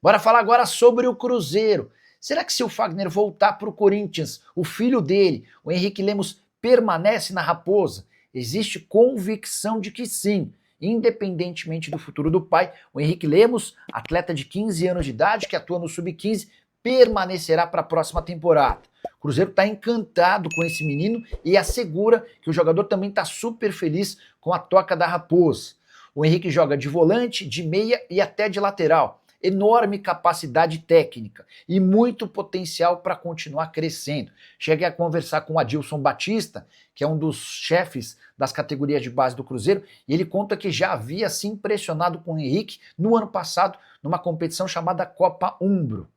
Bora falar agora sobre o Cruzeiro. Será que se o Fagner voltar para o Corinthians, o filho dele, o Henrique Lemos, permanece na Raposa? Existe convicção de que sim. Independentemente do futuro do pai, o Henrique Lemos, atleta de 15 anos de idade que atua no Sub-15, permanecerá para a próxima temporada. O Cruzeiro está encantado com esse menino e assegura que o jogador também está super feliz com a toca da Raposa. O Henrique joga de volante, de meia e até de lateral. Enorme capacidade técnica e muito potencial para continuar crescendo. Cheguei a conversar com o Adilson Batista, que é um dos chefes das categorias de base do Cruzeiro, e ele conta que já havia se impressionado com o Henrique no ano passado, numa competição chamada Copa Umbro.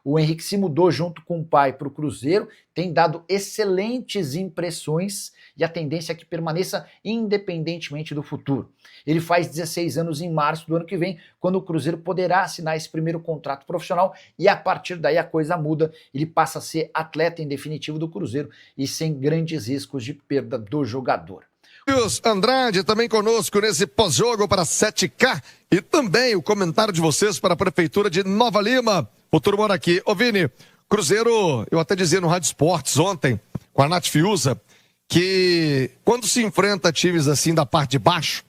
O Henrique se mudou junto com o pai para o Cruzeiro, tem dado excelentes impressões e a tendência é que permaneça independentemente do futuro. Ele faz 16 anos em março do ano que vem, quando o Cruzeiro poderá assinar esse primeiro contrato profissional e a partir daí a coisa muda. Ele passa a ser atleta em definitivo do Cruzeiro e sem grandes riscos de perda do jogador. Andrade também conosco nesse pós-jogo para 7K e também o comentário de vocês para a Prefeitura de Nova Lima. O turma aqui. Ô Vini, Cruzeiro, eu até dizia no Rádio Esportes ontem, com a Nath Fiuza, que quando se enfrenta times assim da parte de baixo,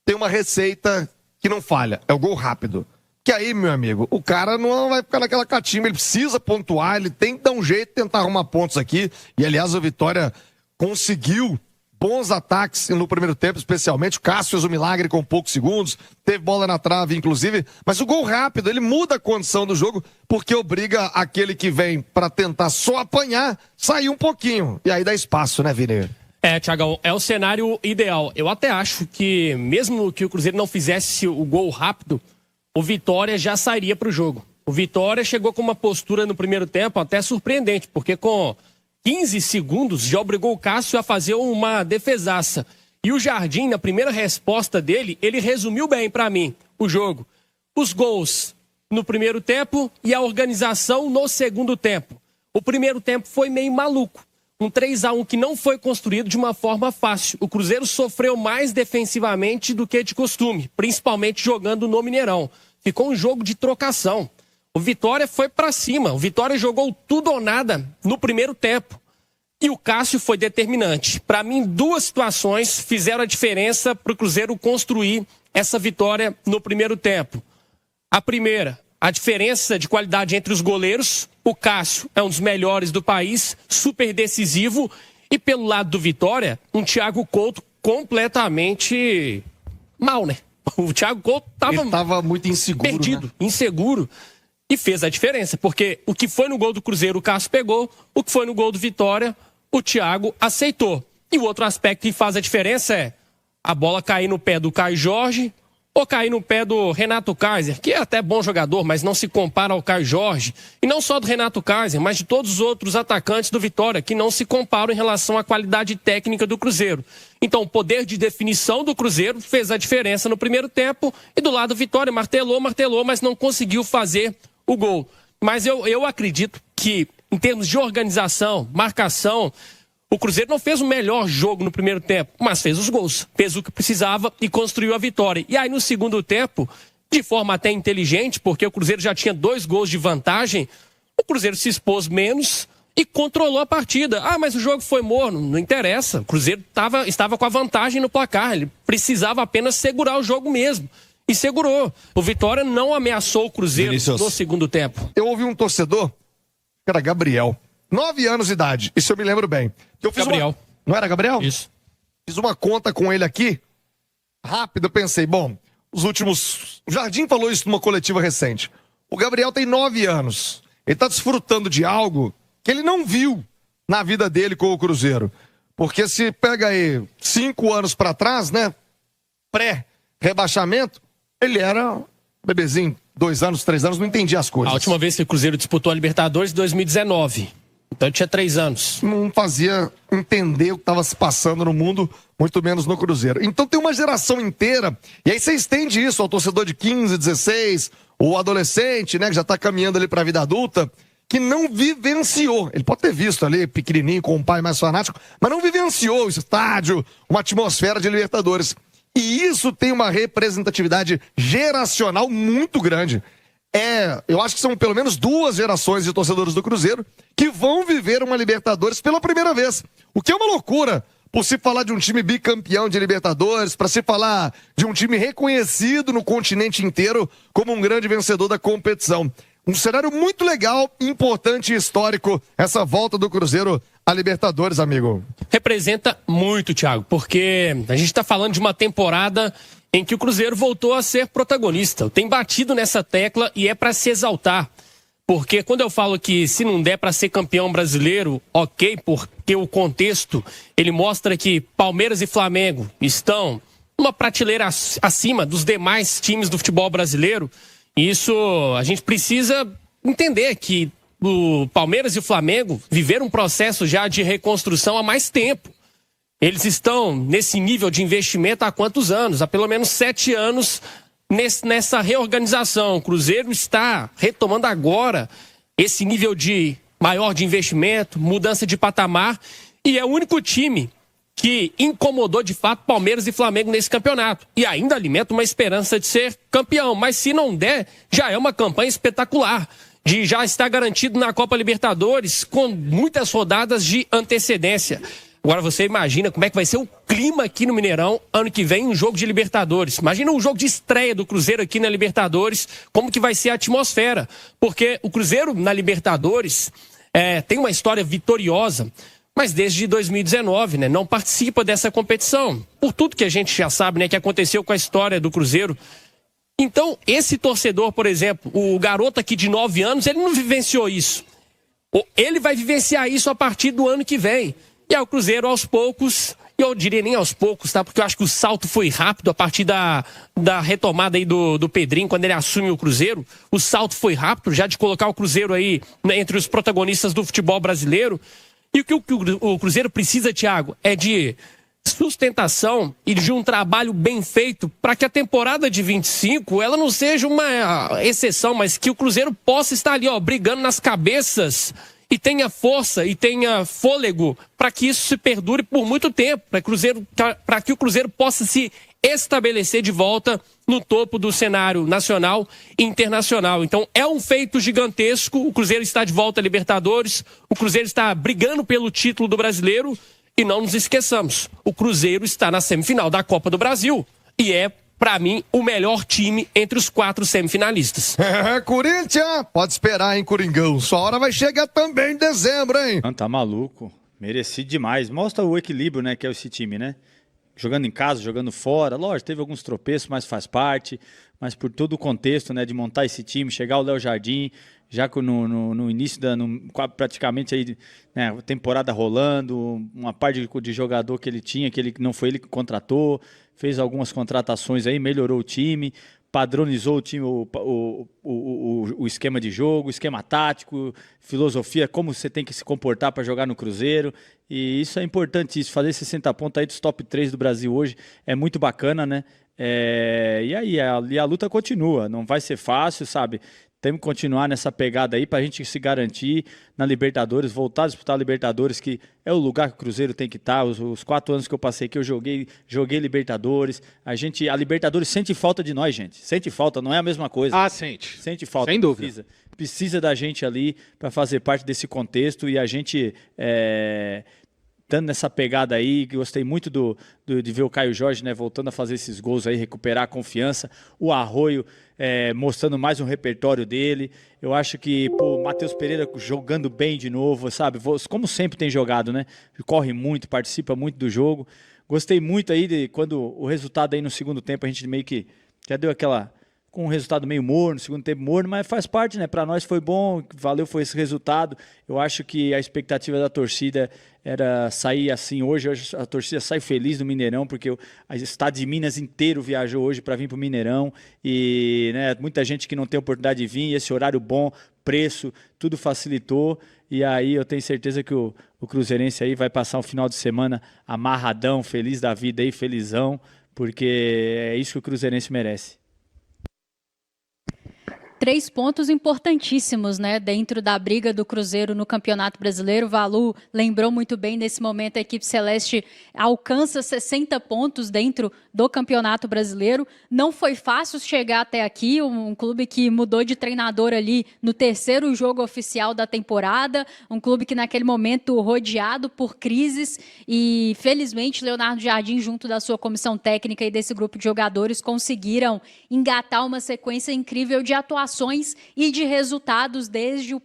tem uma receita que não falha, é o gol rápido. Que aí, meu amigo, o cara não vai ficar naquela catimba, ele precisa pontuar, ele tem que dar um jeito, tentar arrumar pontos aqui. E aliás, o Vitória conseguiu bons ataques no primeiro tempo, especialmente. O Cássio fez um milagre com poucos segundos, teve bola na trave, inclusive. Mas o gol rápido, ele muda a condição do jogo, porque obriga aquele que vem para tentar só apanhar, sair um pouquinho. E aí dá espaço, né, Vini? Thiagão, é o cenário ideal. Eu até acho que, mesmo que o Cruzeiro não fizesse o gol rápido, o Vitória já sairia para o jogo. O Vitória chegou com uma postura no primeiro tempo até surpreendente, porque com 15 segundos já obrigou o Cássio a fazer uma defesaça. E o Jardim, na primeira resposta dele, ele resumiu bem para mim o jogo. Os gols no primeiro tempo e a organização no segundo tempo. O primeiro tempo foi meio maluco. Um 3-1 que não foi construído de uma forma fácil. O Cruzeiro sofreu mais defensivamente do que de costume, principalmente jogando no Mineirão. Ficou um jogo de trocação. O Vitória foi pra cima. O Vitória jogou tudo ou nada no primeiro tempo. E o Cássio foi determinante. Para mim, duas situações fizeram a diferença para o Cruzeiro construir essa vitória no primeiro tempo. A primeira, a diferença de qualidade entre os goleiros. O Cássio é um dos melhores do país, super decisivo. E pelo lado do Vitória, um Thiago Couto completamente mal, né? O Thiago Couto estava muito inseguro, perdido, né? Inseguro. E fez a diferença, porque o que foi no gol do Cruzeiro o Cássio pegou, o que foi no gol do Vitória o Thiago aceitou. E o outro aspecto que faz a diferença é a bola cair no pé do Caio Jorge ou cair no pé do Renato Kaiser, que é até bom jogador, mas não se compara ao Caio Jorge. E não só do Renato Kaiser, mas de todos os outros atacantes do Vitória, que não se comparam em relação à qualidade técnica do Cruzeiro. Então, o poder de definição do Cruzeiro fez a diferença no primeiro tempo e do lado do Vitória martelou, mas não conseguiu fazer o gol. Mas eu acredito que, em termos de organização, marcação, o Cruzeiro não fez o melhor jogo no primeiro tempo, mas fez os gols, fez o que precisava e construiu a vitória. E aí, no segundo tempo, de forma até inteligente, porque o Cruzeiro já tinha 2 gols de vantagem, o Cruzeiro se expôs menos e controlou a partida. Ah, mas o jogo foi morno. Não interessa. O Cruzeiro estava com a vantagem no placar. Ele precisava apenas segurar o jogo mesmo. E segurou. O Vitória não ameaçou o Cruzeiro no segundo tempo. Eu ouvi um torcedor, que era Gabriel, 9 anos de idade, isso eu me lembro bem. Eu fiz Gabriel. Não era Gabriel? Isso. Fiz uma conta com ele aqui, rápido, eu pensei, bom, os últimos... O Jardim falou isso numa coletiva recente. O Gabriel tem 9 anos. Ele tá desfrutando de algo que ele não viu na vida dele com o Cruzeiro. Porque se pega aí 5 anos pra trás, né, pré-rebaixamento, ele era bebezinho, 2 anos, 3 anos, não entendia as coisas. A última vez que o Cruzeiro disputou a Libertadores, em 2019. Então ele tinha 3 anos. Não fazia entender o que estava se passando no mundo, muito menos no Cruzeiro. Então tem uma geração inteira, e aí você estende isso ao torcedor de 15, 16, ou adolescente, né, que já está caminhando ali para a vida adulta, que não vivenciou. Ele pode ter visto ali, pequenininho, com um pai mais fanático, mas não vivenciou o estádio, uma atmosfera de Libertadores. E isso tem uma representatividade geracional muito grande. eu acho que são pelo menos 2 gerações de torcedores do Cruzeiro que vão viver uma Libertadores pela primeira vez. O que é uma loucura, por se falar de um time bicampeão de Libertadores, para se falar de um time reconhecido no continente inteiro como um grande vencedor da competição. Um cenário muito legal, importante e histórico, essa volta do Cruzeiro à Libertadores, amigo. Representa muito, Thiago, porque a gente está falando de uma temporada em que o Cruzeiro voltou a ser protagonista. Tem batido nessa tecla e é para se exaltar. Porque quando eu falo que se não der para ser campeão brasileiro, ok, porque o contexto, ele mostra que Palmeiras e Flamengo estão numa prateleira acima dos demais times do futebol brasileiro. E isso a gente precisa entender que o Palmeiras e o Flamengo viveram um processo já de reconstrução há mais tempo. Eles estão nesse nível de investimento há quantos anos? Há pelo menos 7 anos nessa reorganização. O Cruzeiro está retomando agora esse nível maior de investimento, mudança de patamar, e é o único time que incomodou de fato Palmeiras e Flamengo nesse campeonato. E ainda alimenta uma esperança de ser campeão. Mas se não der, já é uma campanha espetacular. De já estar garantido na Copa Libertadores com muitas rodadas de antecedência. Agora você imagina como é que vai ser o clima aqui no Mineirão ano que vem, um jogo de Libertadores. Imagina um jogo de estreia do Cruzeiro aqui na Libertadores, como que vai ser a atmosfera. Porque o Cruzeiro na Libertadores tem uma história vitoriosa, mas desde 2019, né, não participa dessa competição. Por tudo que a gente já sabe, né, que aconteceu com a história do Cruzeiro. Então, esse torcedor, por exemplo, o garoto aqui de 9 anos, ele não vivenciou isso. Ele vai vivenciar isso a partir do ano que vem. E aí o Cruzeiro, aos poucos, eu diria nem aos poucos, tá? Porque eu acho que o salto foi rápido a partir da retomada aí do Pedrinho, quando ele assume o Cruzeiro. O salto foi rápido, já de colocar o Cruzeiro aí, né, entre os protagonistas do futebol brasileiro. E o que o Cruzeiro precisa, Thiago, é de sustentação e de um trabalho bem feito para que a temporada de 25 ela não seja uma exceção, mas que o Cruzeiro possa estar ali, ó, brigando nas cabeças e tenha força e tenha fôlego para que isso se perdure por muito tempo, para que o Cruzeiro possa se estabelecer de volta no topo do cenário nacional e internacional. Então é um feito gigantesco, o Cruzeiro está de volta à Libertadores, o Cruzeiro está brigando pelo título do Brasileiro e não nos esqueçamos, o Cruzeiro está na semifinal da Copa do Brasil e é, pra mim, o melhor time entre os 4 semifinalistas. Corinthians, pode esperar, hein, Coringão? Sua hora vai chegar também em dezembro, hein? Não, tá maluco. Merecido demais. Mostra o equilíbrio, né, que é esse time, né? Jogando em casa, jogando fora. Lógico, teve alguns tropeços, mas faz parte. Mas por todo o contexto, né, de montar esse time, chegar o Léo Jardim, já no início praticamente aí, né, temporada rolando, uma parte de jogador que ele tinha, que não foi ele que contratou, fez algumas contratações aí, melhorou o time, padronizou o time, o esquema de jogo, esquema tático, filosofia, como você tem que se comportar para jogar no Cruzeiro. E isso é importante, isso, fazer 60 pontos aí dos top 3 do Brasil hoje é muito bacana, né? E aí, a luta continua, não vai ser fácil, sabe? Temos que continuar nessa pegada aí para a gente se garantir na Libertadores, voltar a disputar a Libertadores, que é o lugar que o Cruzeiro tem que estar. Os 4 anos que eu passei aqui, eu joguei Libertadores. A Libertadores sente falta de nós, gente. Sente falta, não é a mesma coisa. Ah, sente. Sente falta. Sem dúvida. Precisa da gente ali para fazer parte desse contexto e a gente... Dando nessa pegada aí, gostei muito de ver o Caio Jorge, né, voltando a fazer esses gols aí, recuperar a confiança, o Arroio mostrando mais um repertório dele. Eu acho que o Matheus Pereira jogando bem de novo, sabe, como sempre tem jogado, né, corre muito, participa muito do jogo. Gostei muito aí de quando o resultado aí no segundo tempo, a gente meio que já deu aquela... com um resultado meio morno, segundo tempo morno, mas faz parte, né? Para nós foi bom, valeu, foi esse resultado. Eu acho que a expectativa da torcida era sair assim hoje a torcida sai feliz do Mineirão, porque o estado de Minas inteiro viajou hoje para vir para o Mineirão e, né, muita gente que não tem oportunidade de vir, esse horário bom, preço, tudo facilitou. E aí eu tenho certeza que o cruzeirense aí vai passar um final de semana amarradão, feliz da vida aí, felizão, porque é isso que o cruzeirense merece. 3 pontos importantíssimos, né, dentro da briga do Cruzeiro no Campeonato Brasileiro. O Valu lembrou muito bem, nesse momento a equipe celeste alcança 60 pontos dentro do Campeonato Brasileiro. Não foi fácil chegar até aqui, um clube que mudou de treinador ali no terceiro jogo oficial da temporada, um clube que naquele momento rodeado por crises, e felizmente Leonardo Jardim, junto da sua comissão técnica e desse grupo de jogadores, conseguiram engatar uma sequência incrível de atuações e de resultados desde o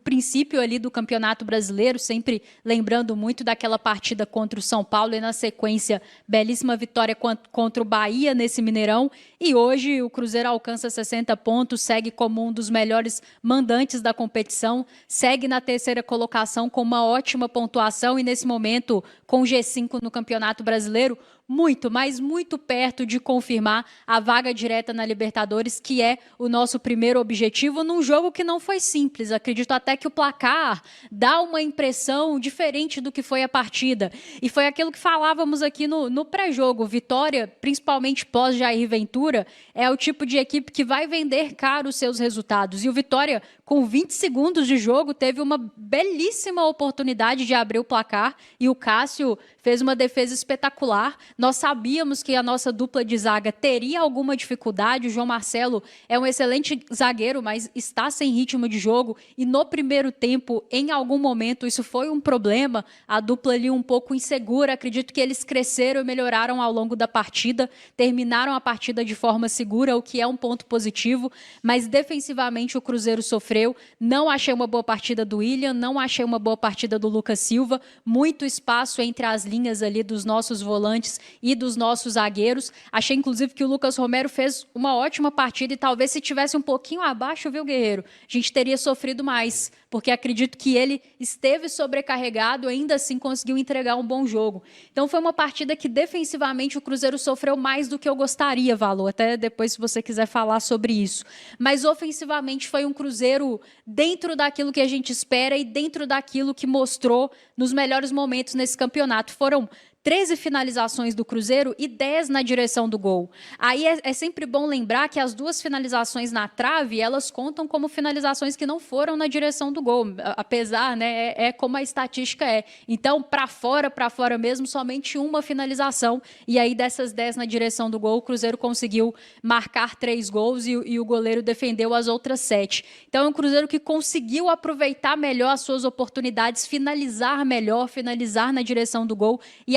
princípio ali do Campeonato Brasileiro, sempre lembrando muito daquela partida contra o São Paulo e na sequência belíssima vitória contra o Bahia nesse Mineirão. E hoje o Cruzeiro alcança 60 pontos, segue como um dos melhores mandantes da competição, segue na terceira colocação com uma ótima pontuação e nesse momento com o G5 no Campeonato Brasileiro, muito, mas muito perto de confirmar a vaga direta na Libertadores, que é o nosso primeiro objetivo, num jogo que não foi simples. Acredito até que o placar dá uma impressão diferente do que foi a partida. E foi aquilo que falávamos aqui no pré-jogo. Vitória, principalmente pós-Jair Ventura, é o tipo de equipe que vai vender caro os seus resultados. E o Vitória, com 20 segundos de jogo, teve uma belíssima oportunidade de abrir o placar e o Cássio fez uma defesa espetacular. Nós sabíamos que a nossa dupla de zaga teria alguma dificuldade. O João Marcelo é um excelente zagueiro, mas está sem ritmo de jogo. E no primeiro tempo, em algum momento, isso foi um problema. A dupla ali um pouco insegura. Acredito que eles cresceram e melhoraram ao longo da partida. Terminaram a partida de forma segura, o que é um ponto positivo. Mas defensivamente o Cruzeiro sofreu. Não achei uma boa partida do William, não achei uma boa partida do Lucas Silva. Muito espaço entre as linhas ali dos nossos volantes e dos nossos zagueiros. Achei, inclusive, que o Lucas Romero fez uma ótima partida e talvez se tivesse um pouquinho abaixo, viu, Guerreiro? A gente teria sofrido mais, porque acredito que ele esteve sobrecarregado, ainda assim conseguiu entregar um bom jogo. Então foi uma partida que defensivamente o Cruzeiro sofreu mais do que eu gostaria, Valor, até depois se você quiser falar sobre isso. Mas ofensivamente foi um Cruzeiro dentro daquilo que a gente espera e dentro daquilo que mostrou nos melhores momentos nesse campeonato. Foram 13 finalizações do Cruzeiro e 10 na direção do gol. Aí é sempre bom lembrar que as 2 finalizações na trave, elas contam como finalizações que não foram na direção do gol, apesar, né, é como a estatística é. Então, para fora mesmo, somente uma finalização, e aí dessas 10 na direção do gol, o Cruzeiro conseguiu marcar 3 gols e o goleiro defendeu as outras 7. Então, é um Cruzeiro que conseguiu aproveitar melhor as suas oportunidades, finalizar melhor, finalizar na direção do gol e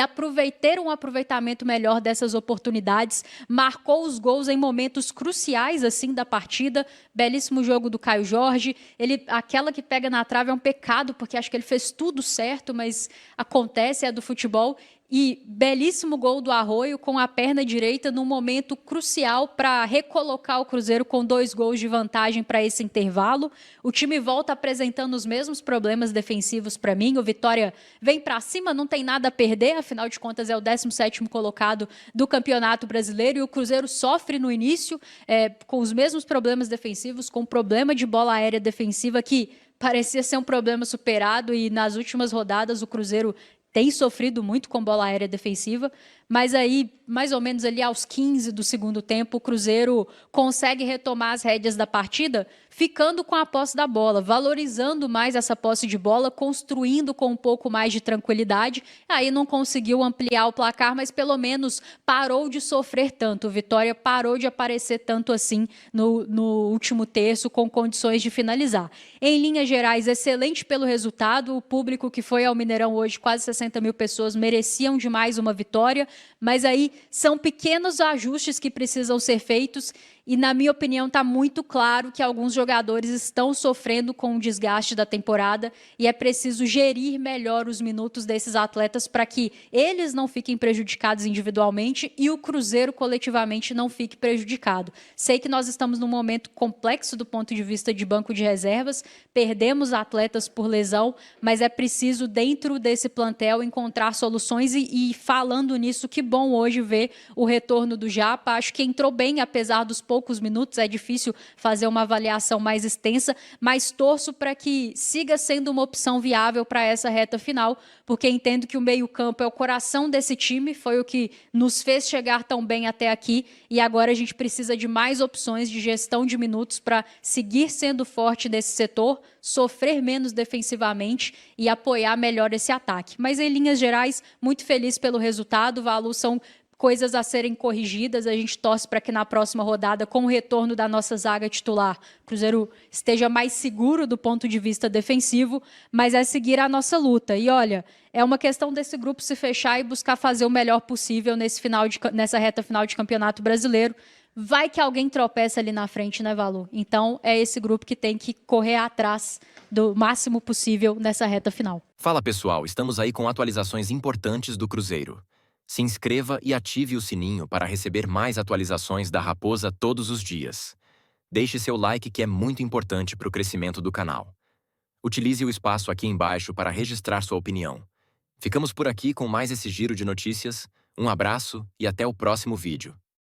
ter um aproveitamento melhor dessas oportunidades, marcou os gols em momentos cruciais assim da partida. Belíssimo jogo do Caio Jorge, aquela que pega na trave é um pecado, porque acho que ele fez tudo certo, mas acontece, é do futebol. E belíssimo gol do Arroio com a perna direita num momento crucial para recolocar o Cruzeiro com 2 gols de vantagem para esse intervalo. O time volta apresentando os mesmos problemas defensivos para mim. O Vitória vem para cima, não tem nada a perder, afinal de contas é o 17º colocado do Campeonato Brasileiro e o Cruzeiro sofre no início com os mesmos problemas defensivos, com problema de bola aérea defensiva que parecia ser um problema superado e nas últimas rodadas o Cruzeiro tem sofrido muito com bola aérea defensiva, mas aí, mais ou menos ali aos 15 do segundo tempo, o Cruzeiro consegue retomar as rédeas da partida, ficando com a posse da bola, valorizando mais essa posse de bola, construindo com um pouco mais de tranquilidade. Aí não conseguiu ampliar o placar, mas pelo menos parou de sofrer tanto. O Vitória parou de aparecer tanto assim no último terço, com condições de finalizar. Em linhas gerais, excelente pelo resultado. O público que foi ao Mineirão hoje, quase 60 mil pessoas, mereciam demais uma vitória. Mas aí são pequenos ajustes que precisam ser feitos e, na minha opinião, está muito claro que alguns jogadores estão sofrendo com o desgaste da temporada e é preciso gerir melhor os minutos desses atletas para que eles não fiquem prejudicados individualmente e o Cruzeiro coletivamente não fique prejudicado. Sei que nós estamos num momento complexo do ponto de vista de banco de reservas, perdemos atletas por lesão, mas é preciso, dentro desse plantel, encontrar soluções e falando nisso, que bom hoje ver o retorno do Japa. Acho que entrou bem, apesar dos poucos poucos minutos, é difícil fazer uma avaliação mais extensa, mas torço para que siga sendo uma opção viável para essa reta final, porque entendo que o meio-campo é o coração desse time, foi o que nos fez chegar tão bem até aqui, e agora a gente precisa de mais opções de gestão de minutos para seguir sendo forte nesse setor, sofrer menos defensivamente e apoiar melhor esse ataque. Mas em linhas gerais, muito feliz pelo resultado, Valu, são coisas a serem corrigidas, a gente torce para que na próxima rodada, com o retorno da nossa zaga titular, o Cruzeiro esteja mais seguro do ponto de vista defensivo, mas é seguir a nossa luta. E olha, é uma questão desse grupo se fechar e buscar fazer o melhor possível nessa reta final de Campeonato Brasileiro. Vai que alguém tropeça ali na frente, né, Valu? Então é esse grupo que tem que correr atrás do máximo possível nessa reta final. Fala pessoal, estamos aí com atualizações importantes do Cruzeiro. Se inscreva e ative o sininho para receber mais atualizações da Raposa todos os dias. Deixe seu like que é muito importante para o crescimento do canal. Utilize o espaço aqui embaixo para registrar sua opinião. Ficamos por aqui com mais esse giro de notícias. Um abraço e até o próximo vídeo.